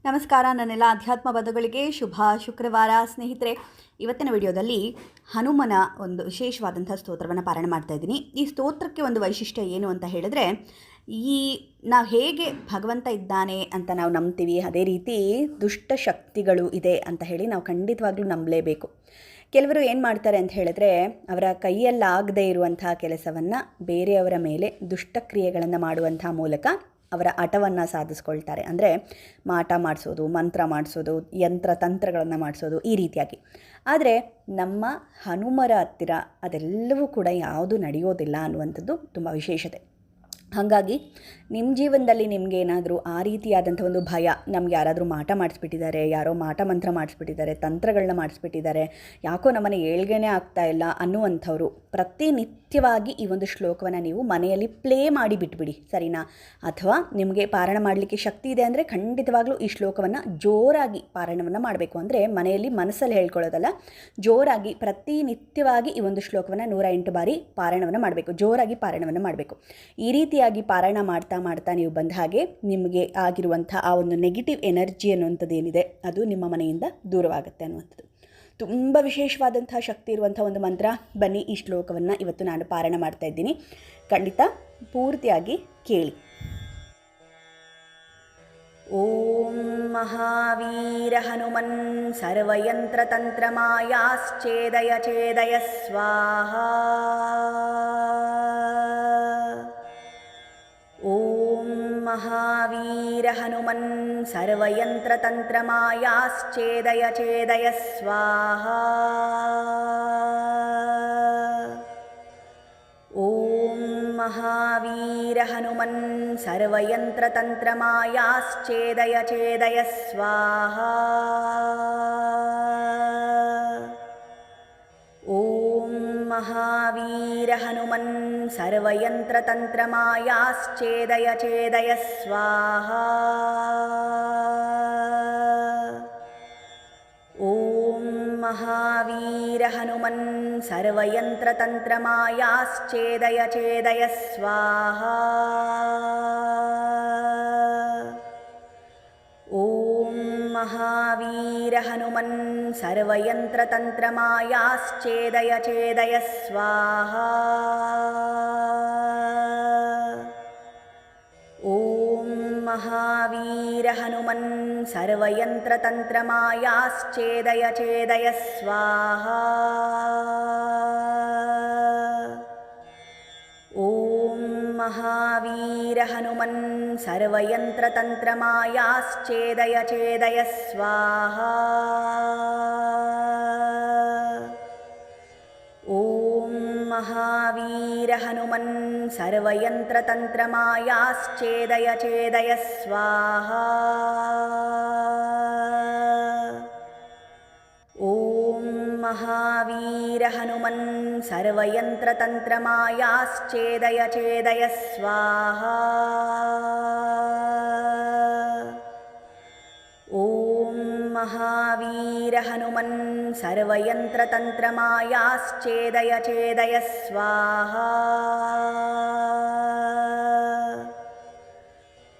ನಮಸ್ಕಾರ ನನ್ನೆಲ್ಲ ಅಧ್ಯಾತ್ಮ ಬಂಧುಗಳಿಗೆ ಶುಭ ಶುಕ್ರವಾರ ಸ್ನೇಹಿತರೆ. ಇವತ್ತಿನ ವಿಡಿಯೋದಲ್ಲಿ ಹನುಮನ ಒಂದು ವಿಶೇಷವಾದಂಥ ಸ್ತೋತ್ರವನ್ನು ಪಾರಾಯಣ ಮಾಡ್ತಾ ಇದ್ದೀನಿ. ಈ ಸ್ತೋತ್ರಕ್ಕೆ ಒಂದು ವೈಶಿಷ್ಟ್ಯ ಏನು ಅಂತ ಹೇಳಿದ್ರೆ, ನಾವು ಹೇಗೆ ಭಗವಂತ ಇದ್ದಾನೆ ಅಂತ ನಾವು ನಂಬ್ತೀವಿ, ಅದೇ ರೀತಿ ದುಷ್ಟ ಶಕ್ತಿಗಳು ಇದೆ ಅಂತ ಹೇಳಿ ನಾವು ಖಂಡಿತವಾಗ್ಲೂ ನಂಬಲೇಬೇಕು. ಕೆಲವರು ಏನು ಮಾಡ್ತಾರೆ ಅಂತ ಹೇಳಿದ್ರೆ, ಅವರ ಕೈಯಲ್ಲಾಗದೇ ಇರುವಂಥ ಕೆಲಸವನ್ನು ಬೇರೆಯವರ ಮೇಲೆ ದುಷ್ಟಕ್ರಿಯೆಗಳನ್ನು ಮಾಡುವಂಥ ಮೂಲಕ ಅವರ ಹಠವನ್ನು ಸಾಧಿಸ್ಕೊಳ್ತಾರೆ. ಅಂದರೆ ಮಾಟ ಮಾಡಿಸೋದು, ಮಂತ್ರ ಮಾಡಿಸೋದು, ಯಂತ್ರ ತಂತ್ರಗಳನ್ನು ಮಾಡಿಸೋದು, ಈ ರೀತಿಯಾಗಿ. ಆದರೆ ನಮ್ಮ ಹನುಮರ ಹತ್ತಿರ ಅದೆಲ್ಲವೂ ಕೂಡ ಯಾವುದು ನಡೆಯೋದಿಲ್ಲ ಅನ್ನುವಂಥದ್ದು ತುಂಬ ವಿಶೇಷತೆ. ಹಾಗಾಗಿ ನಿಮ್ಮ ಜೀವನದಲ್ಲಿ ನಿಮಗೆ ಏನಾದರೂ ಆ ರೀತಿಯಾದಂಥ ಒಂದು ಭಯ, ನಮ್ಗೆ ಯಾರಾದರೂ ಮಾಟ ಮಾಡಿಸ್ಬಿಟ್ಟಿದ್ದಾರೆ, ಯಾರೋ ಮಾಟ ಮಂತ್ರ ಮಾಡಿಸ್ಬಿಟ್ಟಿದ್ದಾರೆ, ತಂತ್ರಗಳನ್ನ ಮಾಡಿಸ್ಬಿಟ್ಟಿದ್ದಾರೆ, ಯಾಕೋ ನಮ್ಮನೆ ಏಳ್ಗೆನೇ ಆಗ್ತಾ ಇಲ್ಲ ಅನ್ನುವಂಥವ್ರು ಪ್ರತಿನಿತ್ಯವಾಗಿ ಈ ಒಂದು ಶ್ಲೋಕವನ್ನು ನೀವು ಮನೆಯಲ್ಲಿ ಪ್ಲೇ ಮಾಡಿ ಬಿಟ್ಬಿಡಿ, ಸರಿನಾ? ಅಥವಾ ನಿಮಗೆ ಪಾರಾಯಣ ಮಾಡಲಿಕ್ಕೆ ಶಕ್ತಿ ಇದೆ ಅಂದರೆ ಖಂಡಿತವಾಗ್ಲೂ ಈ ಶ್ಲೋಕವನ್ನು ಜೋರಾಗಿ ಪಾರಾಯಣವನ್ನು ಮಾಡಬೇಕು. ಅಂದರೆ ಮನೆಯಲ್ಲಿ ಮನಸ್ಸಲ್ಲಿ ಹೇಳ್ಕೊಳ್ಳೋದಲ್ಲ, ಜೋರಾಗಿ ಪ್ರತಿನಿತ್ಯವಾಗಿ ಈ ಒಂದು ಶ್ಲೋಕವನ್ನು 108 ಬಾರಿ ಪಾರಾಯಣವನ್ನು ಮಾಡಬೇಕು, ಜೋರಾಗಿ ಪಾರಾಯಣವನ್ನು ಮಾಡಬೇಕು. ಈ ರೀತಿಯಾಗಿ ಪಾರಾಯಣ ಮಾಡ್ತಾ ಮಾಡ್ತಾ ನೀವು ಬಂದ ಹಾಗೆ ನಿಮಗೆ ಆಗಿರುವಂಥ ಆ ಒಂದು ನೆಗೆಟಿವ್ ಎನರ್ಜಿ ಅನ್ನುವಂಥದ್ದು ಏನಿದೆ ಅದು ನಿಮ್ಮ ಮನೆಯಿಂದ ದೂರವಾಗುತ್ತೆ ಅನ್ನುವಂಥದ್ದು. ತುಂಬ ವಿಶೇಷವಾದಂಥ ಶಕ್ತಿ ಇರುವಂಥ ಒಂದು ಮಂತ್ರ. ಬನ್ನಿ, ಈ ಶ್ಲೋಕವನ್ನು ಇವತ್ತು ನಾನು ಪಾರಾಯಣ ಮಾಡ್ತಾ ಇದ್ದೀನಿ, ಖಂಡಿತ ಪೂರ್ತಿಯಾಗಿ ಕೇಳಿ. ಓಂ ಮಹಾವೀರ ಹನುಮನ್ ಸರ್ವಯಂತ್ರ ತಂತ್ರ ಮಾಯಾಶ್ಚೇದಯ ಛೇದಯ ಸ್ವಾಹಾ. ಓಂ ಮಹಾವೀರ ಹನುಮನ್ ಸರ್ವಯಂತ್ರ ತಂತ್ರ ಮಾಯಾಶ್ಚೇದಯ ಛೇದಯ ಸ್ವಾಹಾ. ಓಂ ಮಹಾವೀರ ಹನುಮನ್ ಸರ್ವಯಂತ್ರ ತಂತ್ರ ಮಾಯಾಶ್ಚೇದಯ ಛೇದಯ ಸ್ವಾಹಾ. ಓಂ ಮಹಾವೀರ ಹನುಮನ್ ಸರ್ವಯಂತ್ರ ತಂತ್ರ ಮಾಯಾಶ್ಚೇದಯ ಛೇದಯ ಸ್ವಾಹಾ. ಓಂ ಮಹಾವೀರ ಹನುಮನ್ ಸರ್ವಯಂತ್ರ ತಂತ್ರ ಮಾಯಾಶ್ಚೇದಯ ಛೇದಯ ಸ್ವಾಹಾ. ಓಂ ಮಹಾವೀರ ಹನುಮನ್ ಸರ್ವಯಂತ್ರ ತಂತ್ರ ಮಾಯಾಶ್ಚೇದಯ ಛೇದಯ ಸ್ವಾಹಾ. ಓಂ ಮಹಾವೀರ ಹನುಮನ್ ಸರ್ವಯಂತ್ರ ತಂತ್ರ ಮಾಯಾಶ್ಚೇದಯ ಛೇದಯ ಸ್ವಾಹಾ. ಓಂ ಮಹಾವೀರ ಹನುಮನ್ ಸರ್ವಯಂತ್ರ ತಂತ್ರ ಮಾಯಾಶ್ಚೇದಯ ಛೇದಯ ಸ್ವಾಹಾ. ಓಂ ಮಹಾವೀರ ಹನುಮನ್ ಸರ್ವಯಂತ್ರ ತಂತ್ರ ಮಾಯಾಶ್ಚೇದಯ ಛೇದಯ ಸ್ವಾಹಾ. ಓಂ ಮಹಾವೀರ ಹನುಮನ್ ಸರ್ವಯಂತ್ರ ತಂತ್ರ ಮಾಯಾಶ್ಚೇದಯ ಛೇದಯ ಸ್ವಾಹಾ. ಓಂ ಮಹಾವೀರ ಹನುಮನ್ ಸರ್ವಯಂತ್ರ ತಂತ್ರ ಮಾಯಾಶ್ಚೇದಯ ಛೇದಯ ಸ್ವಾಹಾ.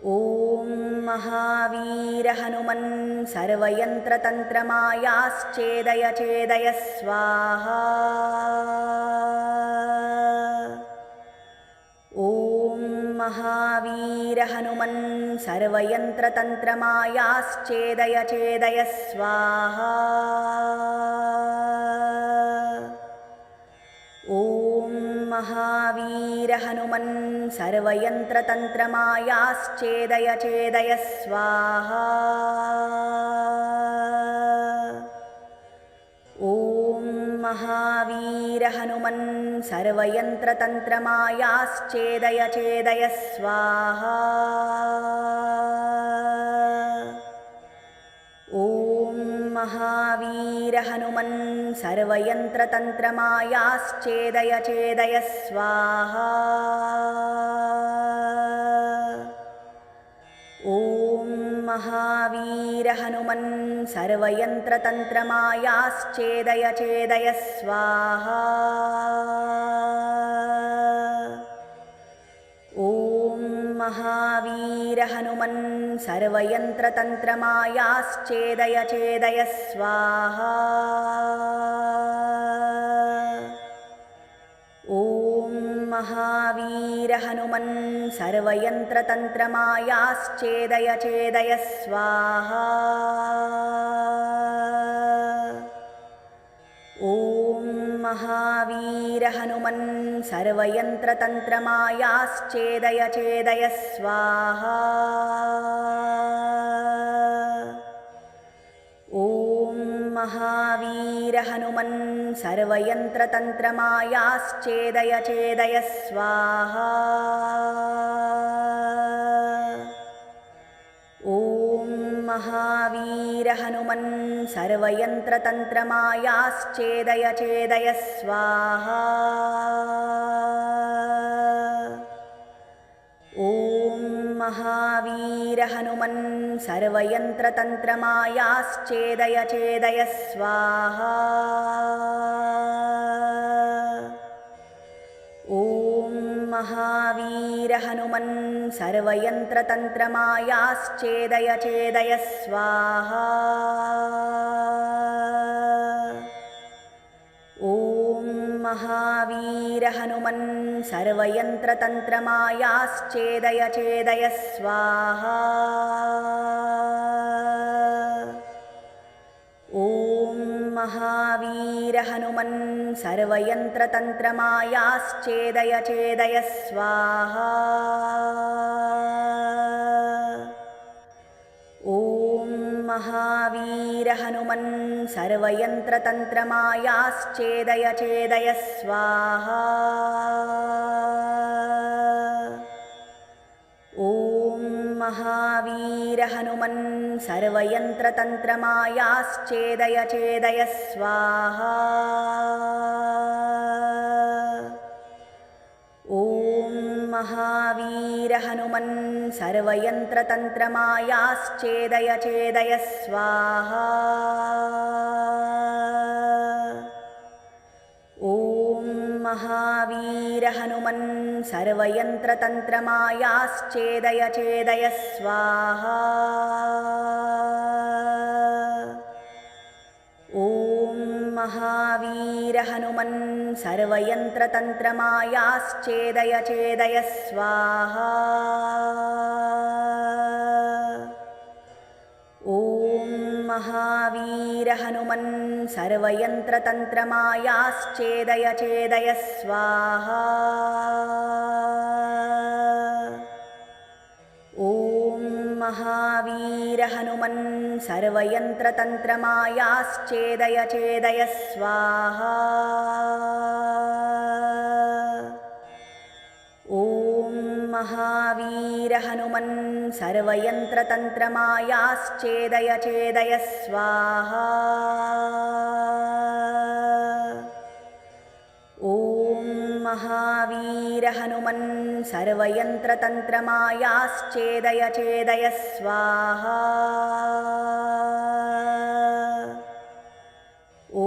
ಓಂ ಮಹಾವೀರ ಹನುಮನ್ ಸರ್ವಯಂತ್ರ ತಂತ್ರ ಮಾಯಾಶ್ಚೇದಯ ಛೇದಯ ಸ್ವಾಹಾ. ಓಂ ಮಹಾವೀರ ಹನುಮನ್ ಸರ್ವಯಂತ್ರ ತಂತ್ರ ಮಾಯಾಶ್ಚೇದಯ ಛೇದಯ ಸ್ವಾಹಾ. ಓಂ ಮಹಾವೀರ ಹನುಮನ್ ಸರ್ವಯಂತ್ರ ತಂತ್ರ ಮಾಯಾಶ್ಚೇದಯ ಛೇದಯ ಸ್ವಾಹಾ. ಓಂ ಮಹಾವೀರ ಹನುಮನ್ ಸರ್ವಯಂತ್ರ ತಂತ್ರ ಮಾಯಾಶ್ಚೇದಯ ಛೇದಯ ಸ್ವಾಹಾ. ಓಂ ಮಹಾವೀರ ಹನುಮನ್ ಸರ್ವಯಂತ್ರ ತಂತ್ರ ಮಾಯಾಶ್ಚೇದಯ ಛೇದಯ ಸ್ವಾಹಾ. ಓಂ ಮಹಾವೀರ ಹನುಮನ್ ಸರ್ವಯಂತ್ರ ತಂತ್ರ ಮಾಯಾಶ್ಚೇದಯ ಛೇದಯ ಸ್ವಾಹಾ. ಓಂ महावीर हनुमन् सर्वयन्त्रतन्त्रमायाश्चेदय चेदय स्वाहा। ॐ महावीर हनुमन् सर्वयन्त्रतन्त्रमायाश्चेदय चेदय स्वाहा। ॐ महावीर हनुमन् सर्वयन्त्रतन्त्रमायाश्चेदय चेदय स्वाहा। ॐ महावीर हनुमन् सर्वयन्त्रतन्त्रमायाश्चेदय चेदय स्वाहा। ॐ महावीर हनुमन् सर्वयन्त्रतन्त्रमायाश्चेदय चेदय स्वाहा। ॐ महावीर हनुमन् सर्वयन्त्रतन्त्रमायाश्चेदय चेदय स्वाहा। ॐ महावीर हनुमन् सर्वयन्त्रतन्त्रमायाश्चेदय चेदय स्वाहा। ॐ महावीर हनुमन् सर्वयन्त्रतन्त्रमायाश्चेदय चेदय स्वाहा। ॐ महावीर हनुमन् सर्वयन्त्रतन्त्रमायाश्चेदय चेदय स्वाहा। ॐ महावीर हनुमन् सर्वयन्त्रतन्त्रमायाश्चेदय चेदय स्वाहा। ॐ महावीर हनुमन् सर्वयन्त्रतन्त्रमायाश्चेदय चेदय स्वाहा। ॐ महावीर हनुमन् सर्वयन्त्रतन्त्रमायाश्चेदय चेदय स्वाहा। ॐ महावीर हनुमन् सर्वयन्त्रतन्त्रमायाश्चेदय चेदय स्वाहा। ॐ महावीर हनुमन् सर्वयन्त्रतन्त्रमायाश्चेदय चेदय स्वाहा। ॐ महावीर हनुमन् सर्वयन्त्रतन्त्रमायाश्चेदय चेदय स्वाहा। ॐ महावीर हनुमन् सर्वयन्त्रतन्त्रमायाश्चेदय चेदय स्वाहा। ॐ महावीर हनुमन् सर्वयन्त्रतन्त्रमायाश्चेदय चेदय स्वाहा। ॐ महावीर हनुमन् सर्वयन्त्रतन्त्रमायाश्चेदय चेदय स्वाहा। ॐ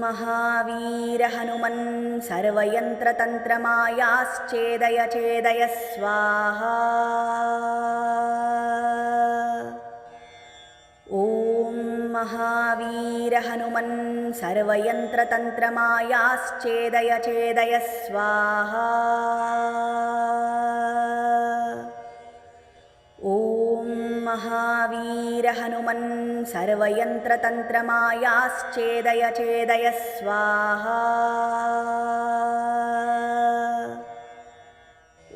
महावीर हनुमन् सर्वयन्त्रतन्त्रमायाश्चेदय चेदय स्वाहा। ॐ महावीर हनुमन् सर्वयन्त्रतन्त्रमायाश्चेदय चेदय स्वाहा। ॐ महावीर हनुमन् सर्वयन्त्रतन्त्रमायाश्चेदय चेदय स्वाहा।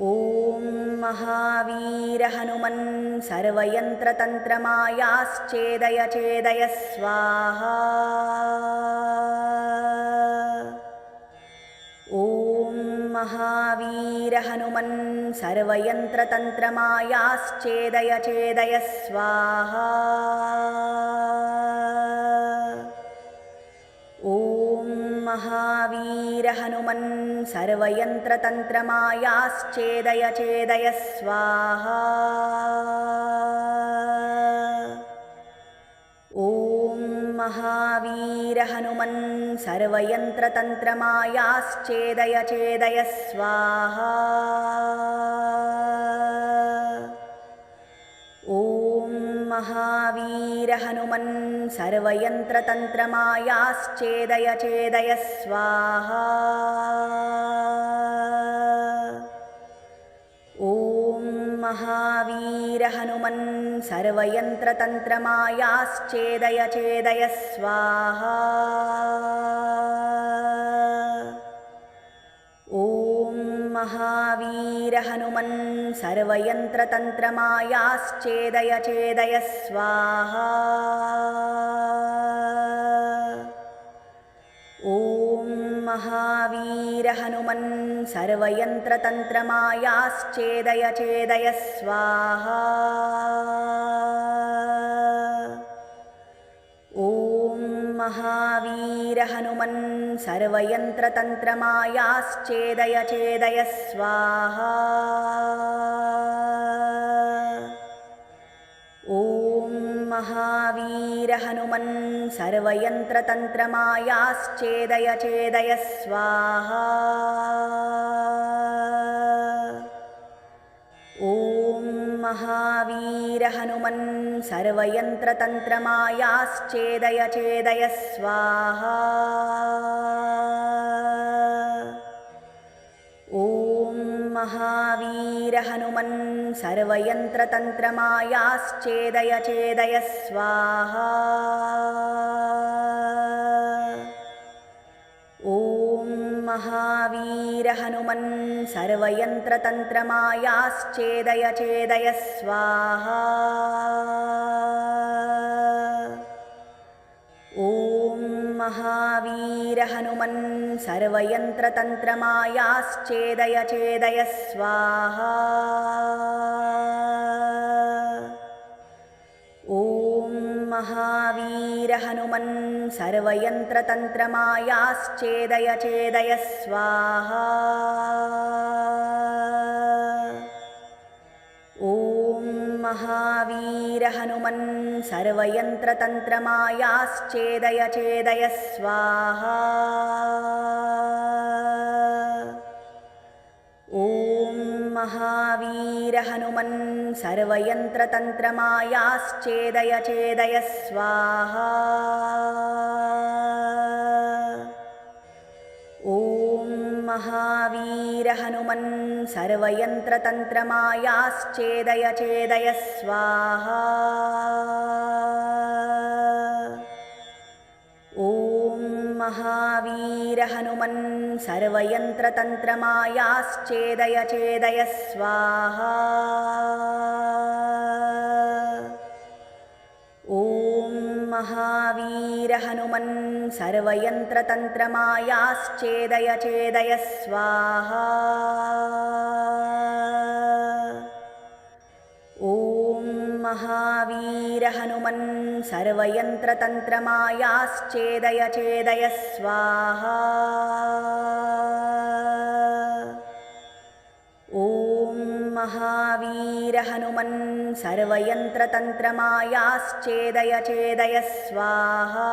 ॐ महावीर हनुमन् सर्वयन्त्रतन्त्रमायाश्चेदय चेदय स्वाहा। ॐ महावीर हनुमन् सर्वयन्त्रतन्त्रमायाश्चेदय चेदय स्वाहा। ॐ महावीर हनुमन् सर्वयन्त्रतन्त्रमायाश्चेदय चेदय स्वाहा। ॐ महावीर हनुमन् सर्वयन्त्रतन्त्रमायाश्चेदय चेदय स्वाहा। महावीर हनुमन् सर्वयन्त्रतन्त्रमायाश्चेदय चेदय स्वाहा। ॐ महावीर हनुमन् सर्वयन्त्रतन्त्रमायाश्चेदय चेदय स्वाहा। ॐ महावीर हनुमन् सर्वयन्त्रतन्त्रमायाश्चेदय चेदय स्वाहा। ॐ महावीर हनुमन् सर्वयन्त्रतन्त्रमायाश्चेदय चेदय स्वाहा। ॐ महावीर हनुमन् सर्वयन्त्रतन्त्रमायाश्चेदय चेदय स्वाहा। ॐ महावीर हनुमन् सर्वयन्त्रतन्त्रमायाश्चेदय चेदय स्वाहा। ॐ महावीर हनुमन् सर्वयन्त्रतन्त्रमायाश्चेदय चेदय स्वाहा। ॐ महावीर हनुमन् सर्वयन्त्रतन्त्रमायाश्चेदय चेदय स्वाहा। ॐ महावीर हनुमन् सर्वयन्त्रतन्त्रमायाश्चेदय चेदय स्वाहा। ॐ महावीर हनुमन् सर्वयन्त्रतन्त्रमायाश्चेदय चेदय स्वाहा। ॐ महावीर हनुमन् सर्वयन्त्रतन्त्रमायाश्चेदय चेदय स्वाहा। ॐ महावीर हनुमन् सर्वयन्त्रतन्त्रमायाश्चेदय चेदय स्वाहा। ॐ महावीर हनुमन् सर्वयन्त्रतन्त्रमायाश्चेदय चेदय स्वाहा। ॐ महावीर हनुमन् सर्वयन्त्रतन्त्रमायाश्चेदय चेदय स्वाहा। ॐ महावीर हनुमन् सर्वयन्त्रतन्त्रमायाश्चेदय चेदय स्वाहा। ॐ महावीर हनुमन् सर्वयन्त्रतन्त्रमायाश्चेदय चेदय स्वाहा। ॐ महावीर हनुमन् सर्वयन्त्रतन्त्रमायाश्चेदय चेदय स्वाहा। ॐ महावीर हनुमन् सर्वयन्त्रतन्त्रमायाश्चेदय चेदय स्वाहा। ॐ महावीर हनुमन् सर्वयन्त्रतन्त्रमायाश्चेदय चेदय स्वाहा। ॐ महावीर हनुमन् सर्वयन्त्रतन्त्रमायाश्चेदय चेदय स्वाहा। ॐ महावीर हनुमन् सर्वयन्त्रतन्त्रमायाश्चेदय चेदय स्वाहा।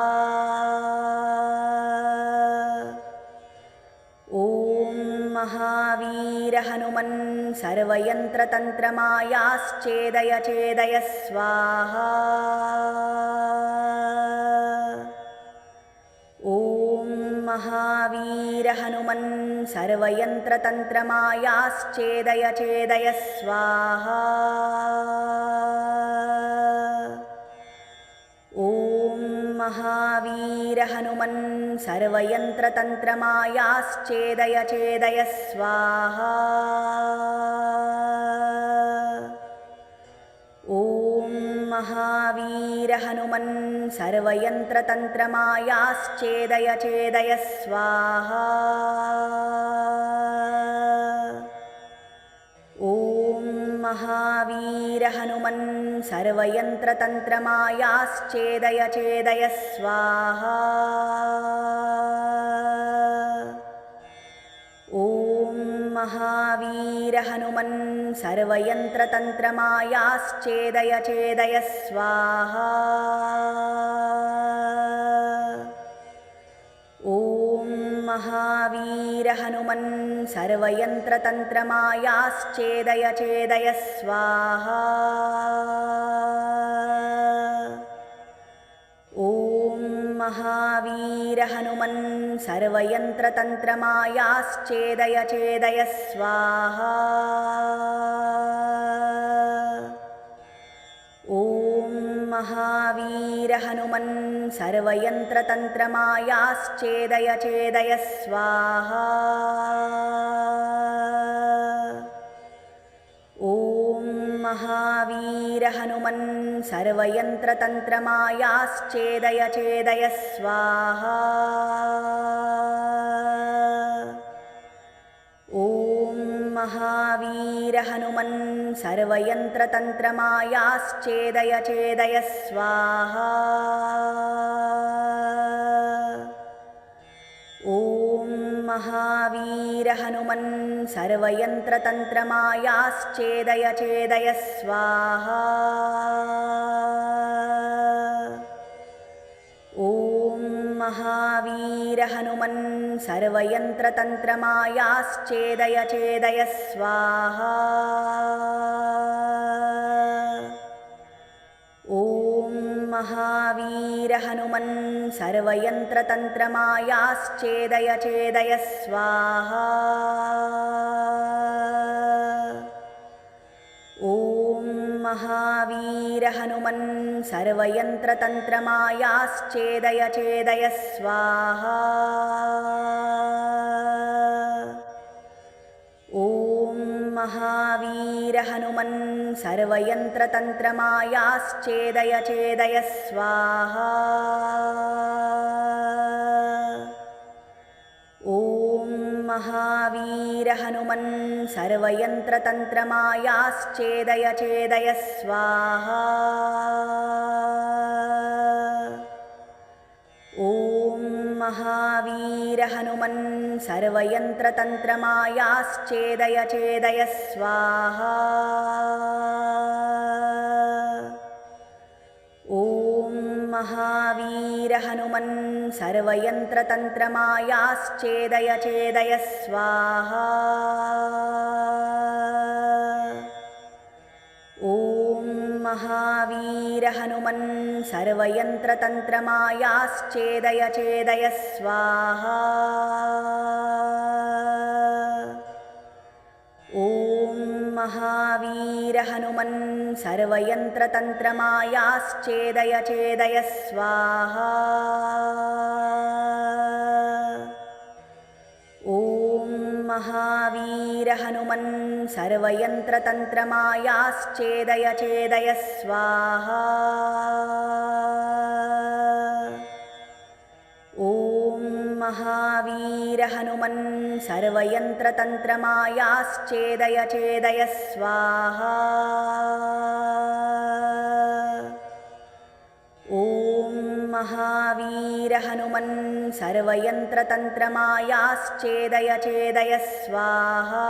ॐ महावीर हनुमन् सर्वयन्त्रतन्त्रमायाश्चेदय चेदय स्वाहा। ॐ महावीर हनुमन् सर्वयन्त्रतन्त्रमायाश्चेदय चेदय स्वाहा। ॐ महावीर हनुमन् सर्वयन्त्रतन्त्रमायाश्चेदय चेदय स्वाहा। ॐ महावीर हनुमन् सर्वयन्त्रतन्त्रमायाश्चेदय चेदय स्वाहा। ॐ महावीर हनुमन् सर्वयन्त्रतन्त्रमायाश्चेदय चेदय स्वाहा। ॐ महावीर हनुमन् सर्वयन्त्रतन्त्रमायाश्चेदय चेदय स्वाहा। ॐ महावीर हनुमन् सर्वयन्त्रतन्त्रमायाश्चेदय चेदय स्वाहा। महावीर हनुमन् सर्वयन्त्रतन्त्रमायाश्चेदय चेदय स्वाहा। ॐ महावीर हनुमन् सर्वयन्त्रतन्त्रमायाश्चेदय चेदय स्वाहा। ॐ महावीर हनुमन् सर्वयन्त्रतन्त्रमायाश्चेदय चेदय स्वाहा। ॐ महावीर हनुमन् सर्वयन्त्रतन्त्रमायाश्चेदय चेदय स्वाहा। ॐ महावीर हनुमन् सर्वयन्त्रतन्त्रमायाश्चेदय चेदय स्वाहा। ॐ महावीर हनुमन् सर्वयन्त्रतन्त्रमायाश्चेदय चेदय स्वाहा। ॐ महावीर हनुमन् सर्वयन्त्रतन्त्रमायाश्चेदय चेदय स्वाहा। ॐ महावीर हनुमन् सर्वयन्त्रतन्त्रमायाश्चेदय चेदय स्वाहा। ॐ महावीर हनुमन् सर्वयन्त्रतन्त्रमायाश्चेदय चेदय स्वाहा। ॐ महावीर हनुमन् सर्वयन्त्रतन्त्रमायाश्चेदय चेदय स्वाहा। ॐ महावीर हनुमन् सर्वयन्त्रतन्त्रमायाश्चेदय चेदय स्वाहा। ॐ महावीर हनुमन् सर्वयन्त्रतन्त्रमायाश्चेदय चेदय स्वाहा। ॐ महावीर हनुमन् सर्वयन्त्रतन्त्रमायाश्चेदय चेदय स्वाहा। ॐ महावीर हनुमन् सर्वयन्त्रतन्त्रमायाश्चेदय चेदय स्वाहा। ॐ महावीर हनुमन् सर्वयन्त्रतन्त्रमायाश्चेदय चेदय स्वाहा। ॐ महावीर हनुमन् सर्वयन्त्रतन्त्रमायाश्चेदय चेदय स्वाहा। ॐ महावीर हनुमन् सर्वयन्त्रतन्त्रमायाश्चेदय चेदय स्वाहा।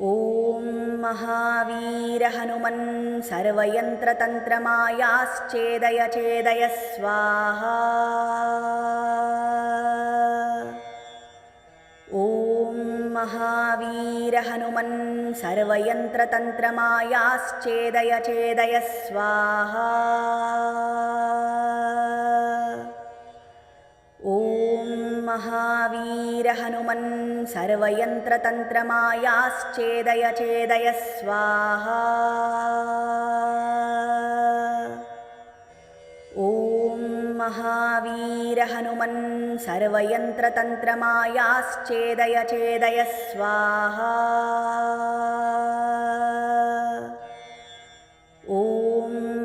ॐ महावीर हनुमन् सर्वयन्त्रतन्त्रमायाश्चेदय चेदय स्वाहा। ॐ महावीर हनुमन् सर्वयन्त्रतन्त्रमायाश्चेदय चेदय स्वाहा। ॐ महावीर हनुमन् सर्वयन्त्रतन्त्रमायाश्चेदय चेदय स्वाहा। ॐ महावीर हनुमन् सर्वयन्त्रतन्त्रमायाश्चेदय चेदय स्वाहा। ॐ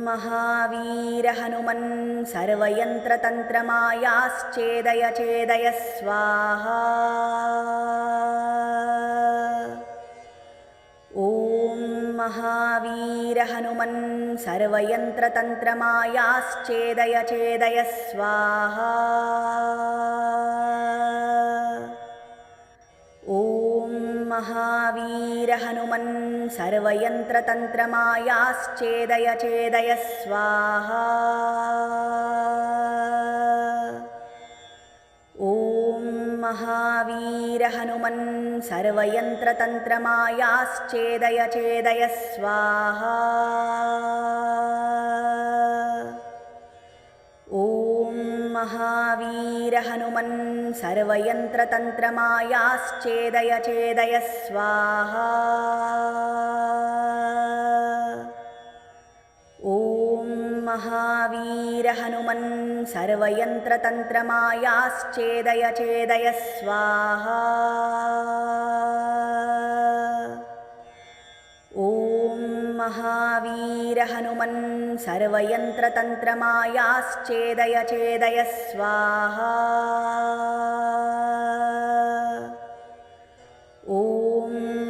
महावीर हनुमन् सर्वयन्त्रतन्त्रमायाश्चेदय चेदय स्वाहा। ॐ महावीर हनुमन् सर्वयन्त्रतन्त्रमायाश्चेदय चेदय स्वाहा। ॐ महावीर हनुमन् सर्वयन्त्रतन्त्रमायाश्चेदय चेदय स्वाहा। ॐ महावीर हनुमन् सर्वयन्त्रतन्त्रमायाश्चेदय चेदय स्वाहा। महावीर हनुमन् सर्वयन्त्रतन्त्रमायाश्चेदय चेदय स्वाहा। ॐ महावीर हनुमन् सर्वयन्त्रतन्त्रमायाश्चेदय चेदय स्वाहा। ॐ महावीर हनुमन् सर्वयन्त्रतन्त्रमायाश्चेदय चेदय स्वाहा। ॐ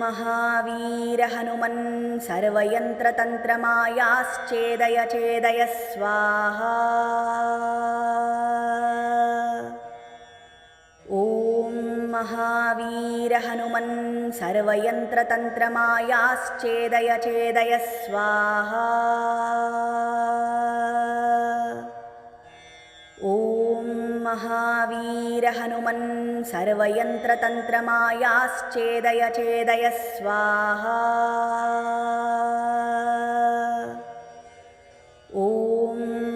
महावीर हनुमन् सर्वयन्त्रतन्त्रमायाश्चेदय चेदय स्वाहा। ॐ महावीर हनुमन् सर्वयन्त्रतन्त्रमायाश्चेदय चेदय स्वाहा। ॐ महावीर हनुमन् सर्वयन्त्रतन्त्रमायाश्चेदय चेदय स्वाहा। ॐ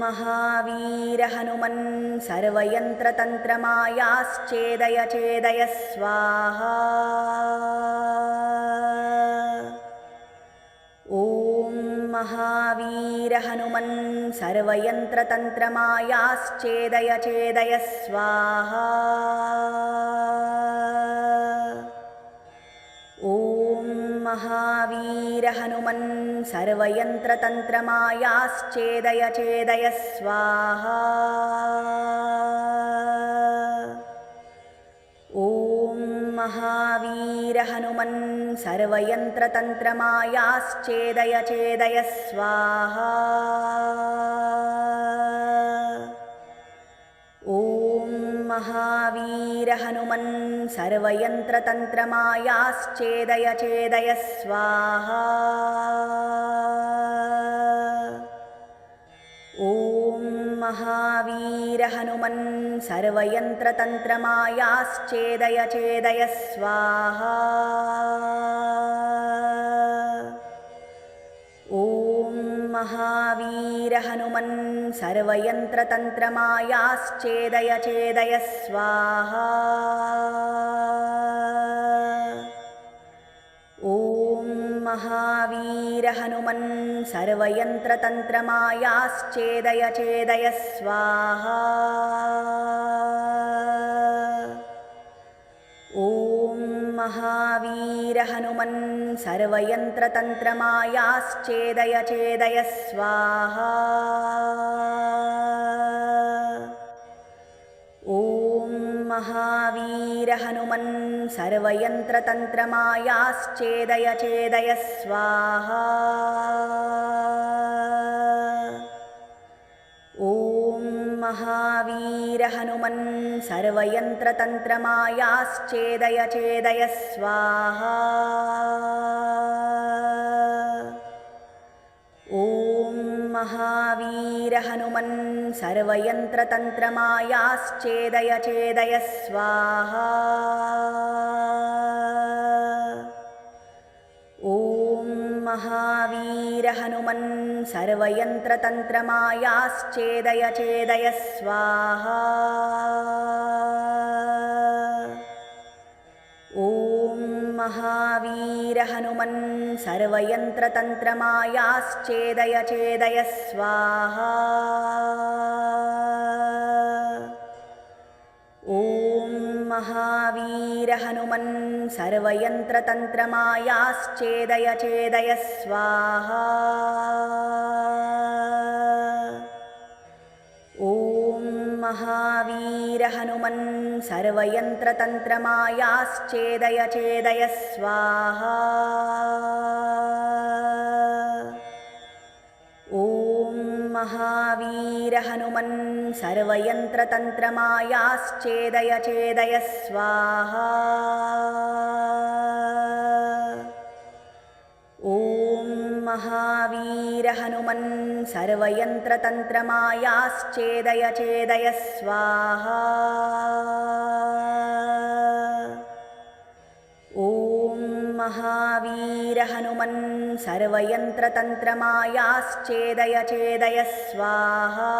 महावीर हनुमन् सर्वयन्त्रतन्त्रमायाश्चेदय चेदय स्वाहा। ॐ महावीर हनुमन् सर्वयन्त्रतन्त्रमायाश्चेदय चेदय स्वाहा। ॐ महावीर हनुमन् सर्वयन्त्रतन्त्रमायाश्चेदय चेदय स्वाहा। ॐ महावीर हनुमन् सर्वयन्त्रतन्त्रमायाश्चेदय चेदय स्वाहा। ॐ महावीर हनुमन् सर्वयन्त्रतन्त्रमायाश्चेदय चेदय स्वाहा। ॐ महावीर हनुमन् सर्वयन्त्रतन्त्रमायाश्चेदय चेदय स्वाहा। ॐ महावीर हनुमन् सर्वयन्त्रतन्त्रमायाश्चेदय चेदय स्वाहा। ॐ महावीर हनुमन् सर्वयन्त्रतन्त्रमायाश्चेदय चेदय स्वाहा। ॐ महावीर हनुमन् सर्वयन्त्रतन्त्रमायाश्चेदय चेदय स्वाहा। ॐ महावीर हनुमन् सर्वयन्त्रतन्त्रमायाश्चेदय चेदय स्वाहा। ॐ महावीर हनुमन् सर्वयन्त्रतन्त्रमायाश्चेदय चेदय स्वाहा। ॐ महावीर हनुमन् सर्वयन्त्रतन्त्रमायाश्चेदय चेदय स्वाहा। ॐ महावीर हनुमन् सर्वयन्त्रतन्त्रमायाश्चेदय चेदय स्वाहा। ॐ महावीर हनुमन् सर्वयन्त्रतन्त्रमायाश्चेदय चेदय स्वाहा। ॐ महावीर हनुमन् सर्वयन्त्रतन्त्रमायाश्चेदय चेदय स्वाहा। ॐ महावीर हनुमन् सर्वयन्त्रतन्त्रमायाश्चेदय चेदय स्वाहा। ॐ महावीर हनुमन् सर्वयन्त्रतन्त्रमायाश्चेदय चेदय स्वाहा। ॐ महावीर हनुमन् सर्वयन्त्रतन्त्रमायाश्चेदय चेदय स्वाहा। ॐ महावीर हनुमन् सर्वयन्त्रतन्त्रमायाश्चेदय चेदय स्वाहा।